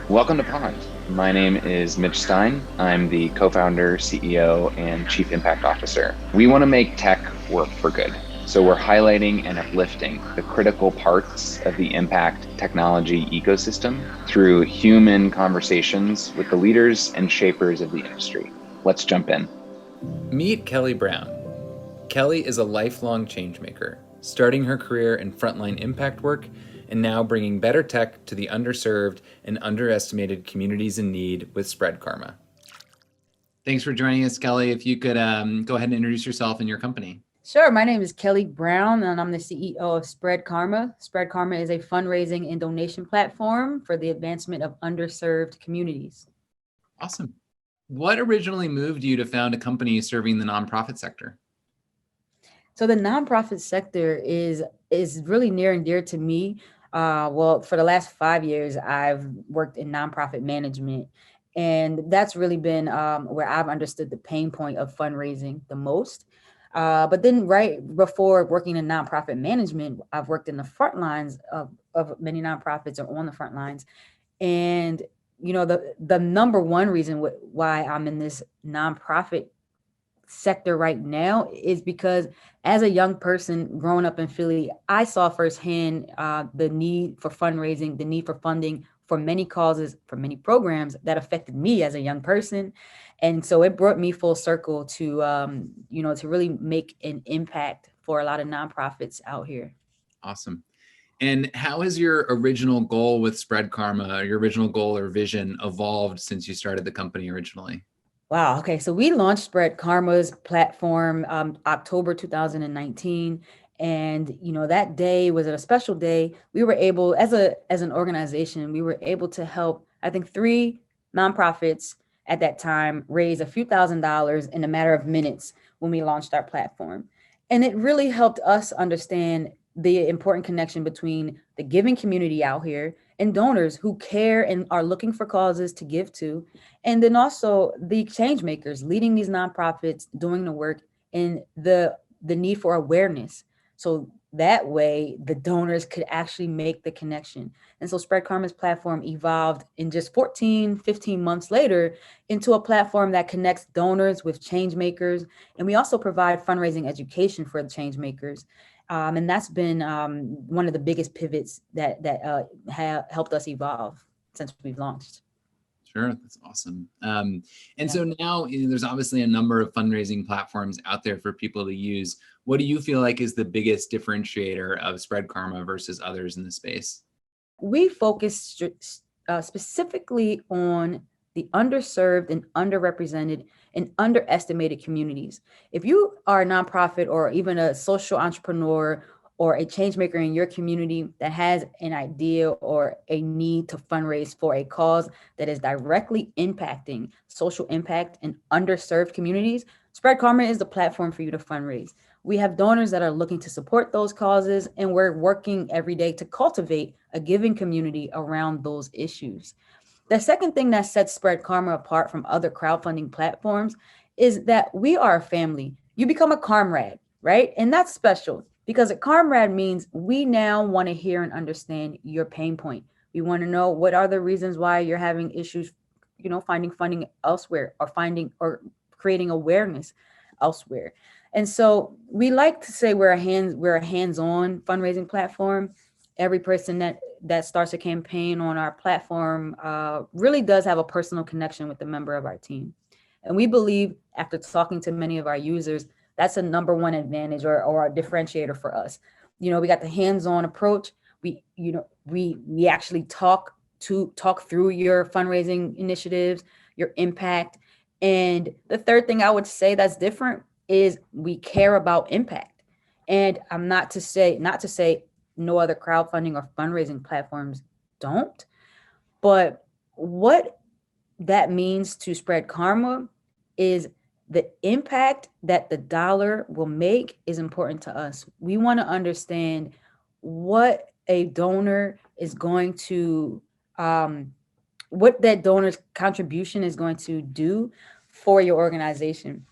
Welcome to Pond. My name is Mitch Stein. I'm the co-founder, CEO, and Chief Impact Officer. We want to make tech work for good. So we're highlighting and uplifting the critical parts of the impact technology ecosystem through human conversations with the leaders and shapers of the industry. Let's jump in. Meet Kellie Brown. Kellie is a lifelong changemaker, starting her career in frontline impact work and now bringing better tech to the underserved and underestimated communities in need with SpreadKarma. Thanks for joining us, Kellie. If you could go ahead and introduce yourself and your company. Sure. My name is Kellie Brown, and I'm the CEO of SpreadKarma. SpreadKarma is a fundraising and donation platform for the advancement of underserved communities. Awesome. What originally moved you to found a company serving the nonprofit sector? So the nonprofit sector is really near and dear to me. Well, for the last 5 years, I've worked in nonprofit management, and that's really been where I've understood the pain point of fundraising the most. But then right before working in nonprofit management, I've worked in the front lines of many nonprofits or on the front lines. And, the number one reason why I'm in this nonprofit sector right now is because as a young person growing up in Philly, I saw firsthand the need for fundraising, the need for funding for many causes, for many programs that affected me as a young person. And so it brought me full circle to, to really make an impact for a lot of nonprofits out here. Awesome. And how has your original goal with SpreadKarma, your original goal or vision, evolved since you started the company originally? Wow. Okay. So we launched SpreadKarma's platform October 2019. And, that day was a special day. We were able, as an organization, we were able to help, I think, 3 nonprofits at that time raise a few $1,000s in a matter of minutes when we launched our platform. And it really helped us understand the important connection between the giving community out here and donors who care and are looking for causes to give to, and then also the change makers leading these nonprofits, doing the work, and the need for awareness. So that way the donors could actually make the connection. And so SpreadKarma's platform evolved in just 14, 15 months later into a platform that connects donors with change makers. And we also provide fundraising education for the change makers. And that's been one of the biggest pivots that have helped us evolve since we've launched. Sure, that's awesome. So now there's obviously a number of fundraising platforms out there for people to use. What do you feel like is the biggest differentiator of SpreadKarma versus others in the space? We focus specifically on the underserved and underrepresented and underestimated communities. If you are a nonprofit or even a social entrepreneur or a change maker in your community that has an idea or a need to fundraise for a cause that is directly impacting social impact in underserved communities, SpreadKarma is the platform for you to fundraise. We have donors that are looking to support those causes, and we're working every day to cultivate a giving community around those issues. The second thing that sets SpreadKarma apart from other crowdfunding platforms is that we are a family. You become a comrade, right? And that's special because a comrade means we now want to hear and understand your pain point. We want to know what are the reasons why you're having issues, finding funding elsewhere or creating awareness elsewhere. And so we like to say we're a hands-on fundraising platform. Every person that starts a campaign on our platform really does have a personal connection with the member of our team. And we believe, after talking to many of our users, that's a number one advantage or a differentiator for us. We got the hands-on approach. We actually talk through your fundraising initiatives, your impact. And the third thing I would say that's different is we care about impact. And I'm not to say no other crowdfunding or fundraising platforms don't, but what that means to SpreadKarma is the impact that the dollar will make is important to us. We want to understand what a donor is going to, what that donor's contribution is going to do for your organization.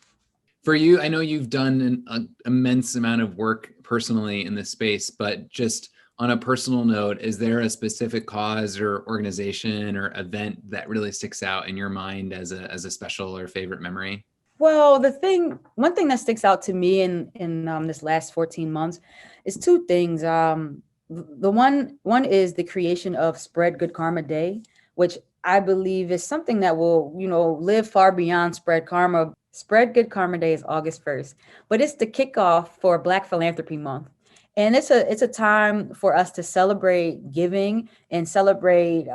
For you, I know you've done an immense amount of work personally in this space, but just on a personal note, is there a specific cause or organization or event that really sticks out in your mind as a special or favorite memory? Well, one thing that sticks out to me in this last 14 months is two things. The one is the creation of Spread Good Karma Day, which I believe is something that will, live far beyond Spread Karma. Spread Good Karma Day is August 1st, but it's the kickoff for Black Philanthropy Month. And it's a time for us to celebrate giving and celebrate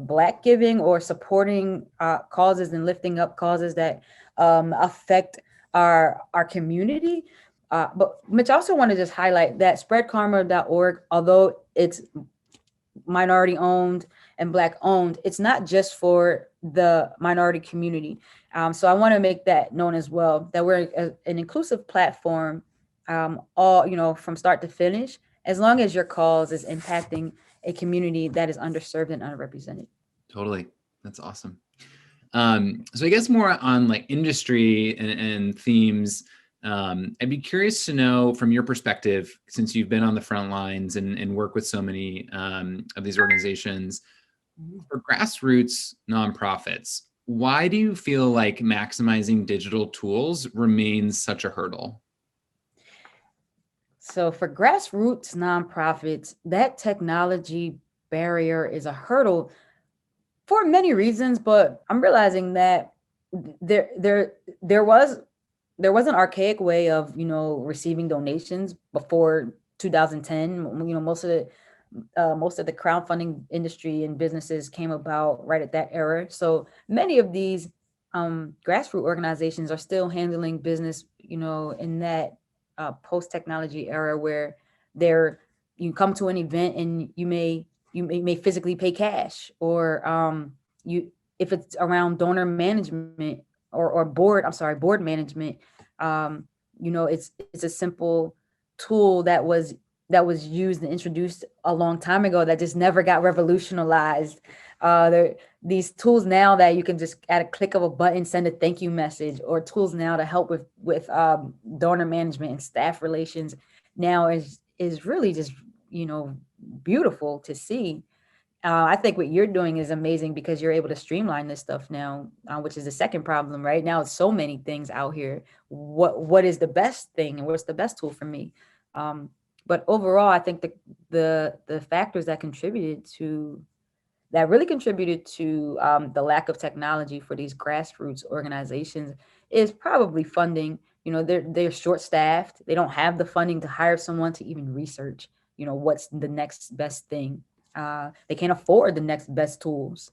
Black giving or supporting causes and lifting up causes that affect our community. But Mitch, I also want to just highlight that spreadkarma.org, although it's minority owned and Black owned, it's not just for the minority community. So I want to make that known as well, that we're an inclusive platform, all, from start to finish, as long as your cause is impacting a community that is underserved and underrepresented. Totally. That's awesome. So I guess more on like industry and themes. I'd be curious to know from your perspective, since you've been on the front lines and work with so many of these organizations, for grassroots nonprofits, why do you feel like maximizing digital tools remains such a hurdle? So for grassroots nonprofits, that technology barrier is a hurdle for many reasons, but I'm realizing that there was an archaic way of receiving donations before 2010. Most of the crowdfunding industry and businesses came about right at that era. So many of these grassroots organizations are still handling business, in that post-technology era where you come to an event and you may physically pay cash, or if it's around donor management or board management, it's a simple tool that was used and introduced a long time ago that just never got revolutionized. These tools now that you can just at a click of a button send a thank you message, or tools now to help with donor management and staff relations now is really just beautiful to see. I think what you're doing is amazing because you're able to streamline this stuff now, which is the second problem. Right now, it's so many things out here. What is the best thing, and what's the best tool for me? But overall, I think the factors that really contributed to the lack of technology for these grassroots organizations is probably funding. They're short-staffed. They don't have the funding to hire someone to even research, what's the next best thing. They can't afford the next best tools.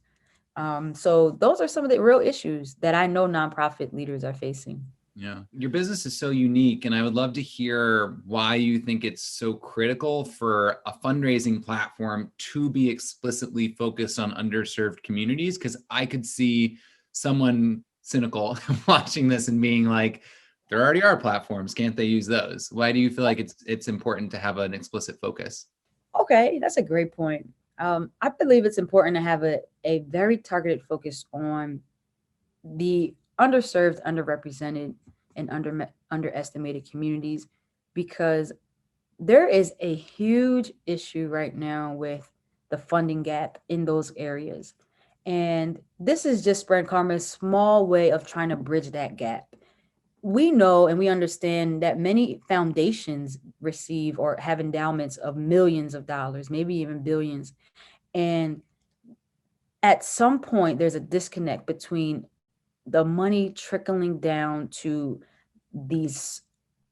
So those are some of the real issues that I know nonprofit leaders are facing. Yeah. Your business is so unique, and I would love to hear why you think it's so critical for a fundraising platform to be explicitly focused on underserved communities. Because I could see someone cynical watching this and being like, there already are platforms. Can't they use those? Why do you feel like it's important to have an explicit focus? Okay, that's a great point. I believe it's important to have a very targeted focus on the underserved, underrepresented, and underestimated communities, because there is a huge issue right now with the funding gap in those areas. And this is just Spread Karma's small way of trying to bridge that gap. We know and we understand that many foundations receive or have endowments of millions of dollars, maybe even billions. And at some point, there's a disconnect between the money trickling down to these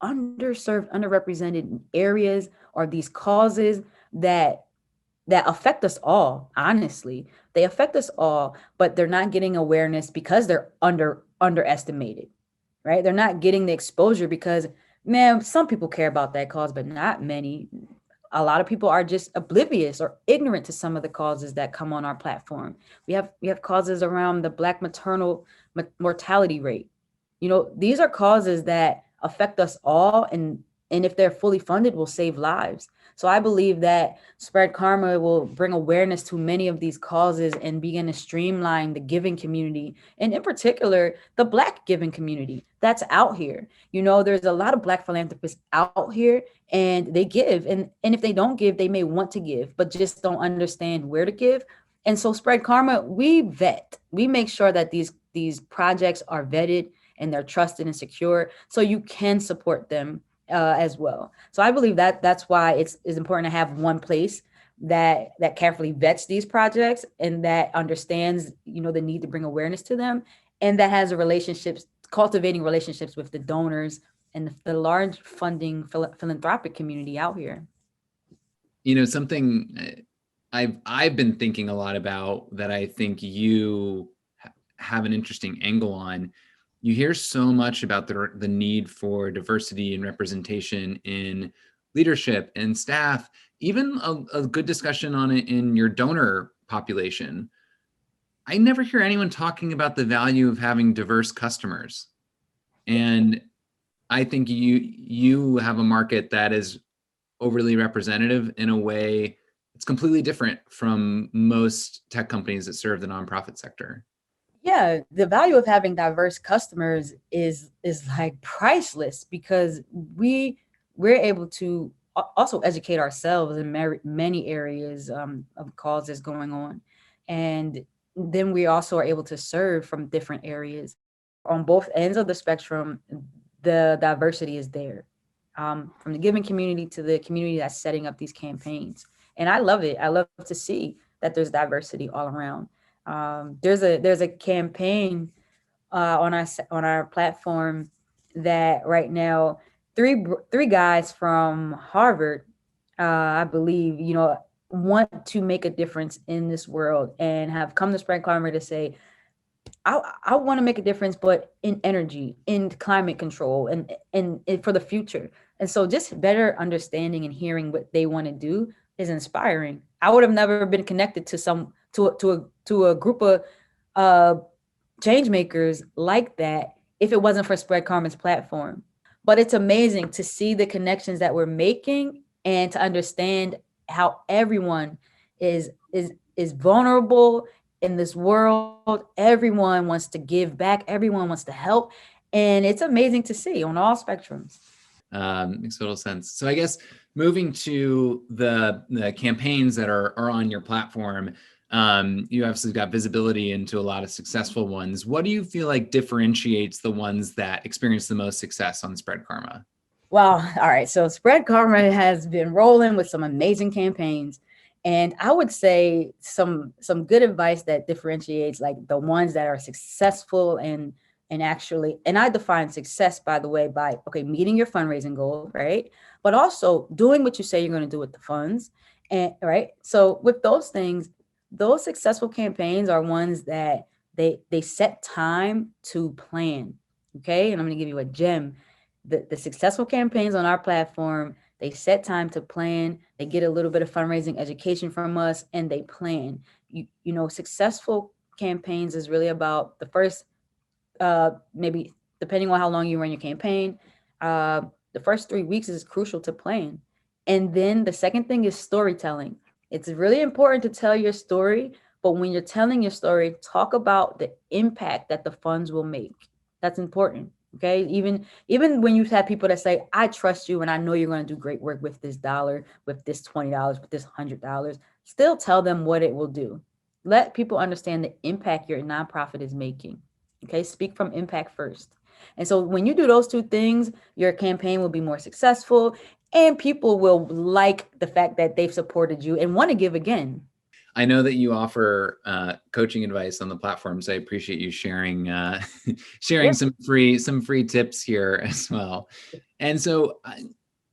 underserved, underrepresented areas, or these causes that affect us all. Honestly, they affect us all, but they're not getting awareness because they're underestimated, right? They're not getting the exposure because, man, some people care about that cause, but not many. A lot of people are just oblivious or ignorant to some of the causes that come on our platform. We have causes around the Black maternal mortality rate. These are causes that affect us all, and if they're fully funded, will save lives. So I believe that Spread Karma will bring awareness to many of these causes and begin to streamline the giving community, and in particular, the Black giving community that's out here. There's a lot of Black philanthropists out here, and they give, and if they don't give, they may want to give, but just don't understand where to give. And so Spread Karma, we make sure that these projects are vetted and they're trusted and secure, so you can support them as well. So I believe that that's why it's important to have one place that carefully vets these projects and that understands, the need to bring awareness to them, and that has cultivating relationships with the donors and the large funding philanthropic community out here. Something I've been thinking a lot about that I think you have an interesting angle on. You hear so much about the need for diversity and representation in leadership and staff, even a good discussion on it in your donor population. I never hear anyone talking about the value of having diverse customers. And I think you have a market that is overly representative in a way that's completely different from most tech companies that serve the nonprofit sector. Yeah, the value of having diverse customers is like priceless, because we're able to also educate ourselves in many areas of causes going on, and then we also are able to serve from different areas on both ends of the spectrum. The diversity is there, from the giving community to the community that's setting up these campaigns, and I love it. I love to see that there's diversity all around. There's a campaign on our platform that right now three guys from Harvard, I believe, want to make a difference in this world and have come to Spread Karma to say, I want to make a difference, but in energy, in climate control, and for the future. And so just better understanding and hearing what they want to do is inspiring. I would have never been connected to a group of change makers like that if it wasn't for Spread Karma's platform. But it's amazing to see the connections that we're making and to understand how everyone is vulnerable in this world. Everyone wants to give back. Everyone wants to help. And it's amazing to see on all spectrums. Makes total sense. So I guess moving to the campaigns that are on your platform, you obviously got visibility into a lot of successful ones. What do you feel like differentiates the ones that experience the most success on Spread Karma? Well, all right. So Spread Karma has been rolling with some amazing campaigns. And I would say some good advice that differentiates like the ones that are successful and actually, and I define success, by the way, by meeting your fundraising goal, right? But also doing what you say you're going to do with the funds. And right. So with those things, those successful campaigns are ones that they set time to plan. Okay. And I'm going to give you a gem. The successful campaigns on our platform, they set time to plan, they get a little bit of fundraising education from us, and they plan. Successful campaigns is really about the first, maybe depending on how long you run your campaign, the first 3 weeks is crucial to plan. And then the second thing is storytelling. It's really important to tell your story, but when you're telling your story, talk about the impact that the funds will make. That's important. Okay. Even when you've had people that say, I trust you and I know you're going to do great work with this dollar, with this $20, with this $100, still tell them what it will do. Let people understand the impact your nonprofit is making. Okay. Speak from impact first. And so when you do those two things, your campaign will be more successful and people will like the fact that they've supported you and want to give again. I know that you offer coaching advice on the platform, so I appreciate you sharing Yeah. some free tips here as well. And so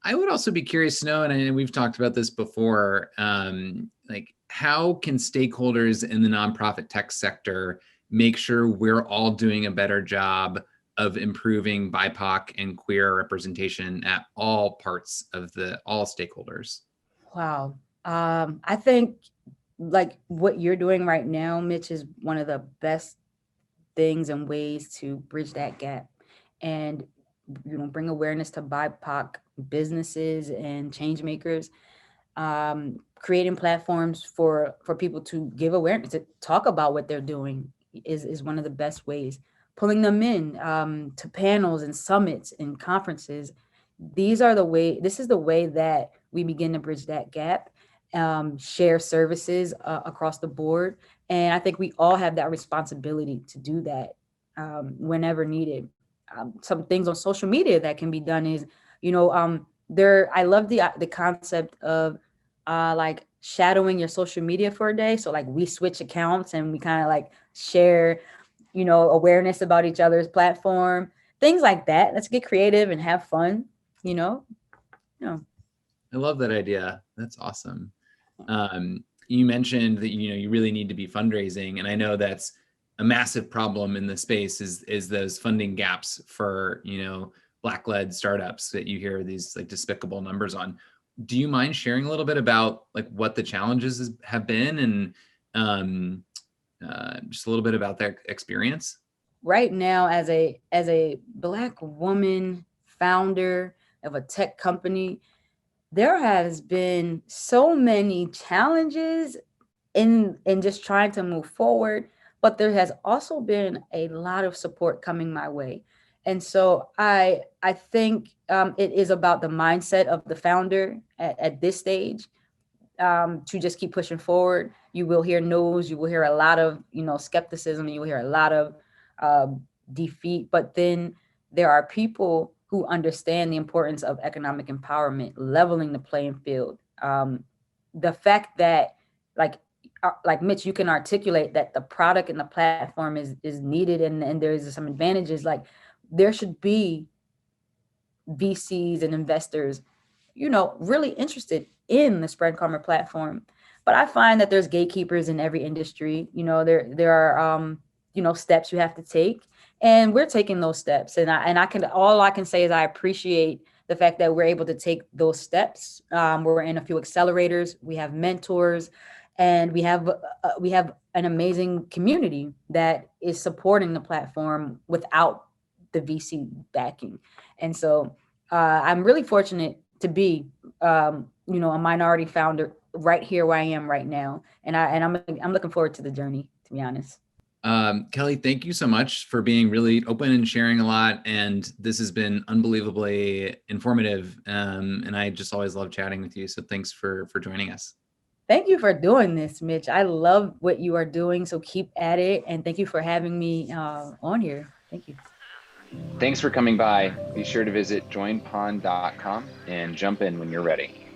I would also be curious to know, and we've talked about this before, like how can stakeholders in the nonprofit tech sector make sure we're all doing a better job of improving BIPOC and queer representation at all parts of all stakeholders? Wow. I think like what you're doing right now, Mitch, is one of the best things and ways to bridge that gap and bring awareness to BIPOC businesses and change makers. creating platforms for people to give awareness, to talk about what they're doing is one of the best ways. Pulling them in to panels and summits and conferences. This is the way that we begin to bridge that gap, share services across the board. And I think we all have that responsibility to do that whenever needed. Some things on social media that can be done is, I love the concept of like shadowing your social media for a day. So like we switch accounts and we kind of like share, awareness about each other's platform, things like that. Let's get creative and have fun, you know. I love that idea. That's awesome. You mentioned that, you really need to be fundraising. And I know that's a massive problem in the space is those funding gaps for, Black-led startups that you hear these like despicable numbers on. Do you mind sharing a little bit about like what the challenges have been and just a little bit about their experience? Right now, as a Black woman founder of a tech company, there has been so many challenges in just trying to move forward, but there has also been a lot of support coming my way. And so I think it is about the mindset of the founder at this stage, to just keep pushing forward. You will hear no's, you will hear a lot of skepticism, you will hear a lot of defeat, but then there are people who understand the importance of economic empowerment, leveling the playing field. The fact that like Mitch, you can articulate that the product and the platform is needed and there's some advantages. Like there should be VCs and investors, really interested in the SpreadKarma platform. But I find that there's gatekeepers in every industry. There are steps you have to take, and we're taking those steps. And all I can say is I appreciate the fact that we're able to take those steps. We're in a few accelerators, we have mentors, and we have an amazing community that is supporting the platform without the VC backing. And so I'm really fortunate to be, a minority founder right here where I am right now. And I'm looking forward to the journey, to be honest. Kellie, thank you so much for being really open and sharing a lot. And this has been unbelievably informative. And I just always love chatting with you. So thanks for joining us. Thank you for doing this, Mitch. I love what you are doing. So keep at it. And thank you for having me on here. Thank you. Thanks for coming by. Be sure to visit joinpond.com and jump in when you're ready.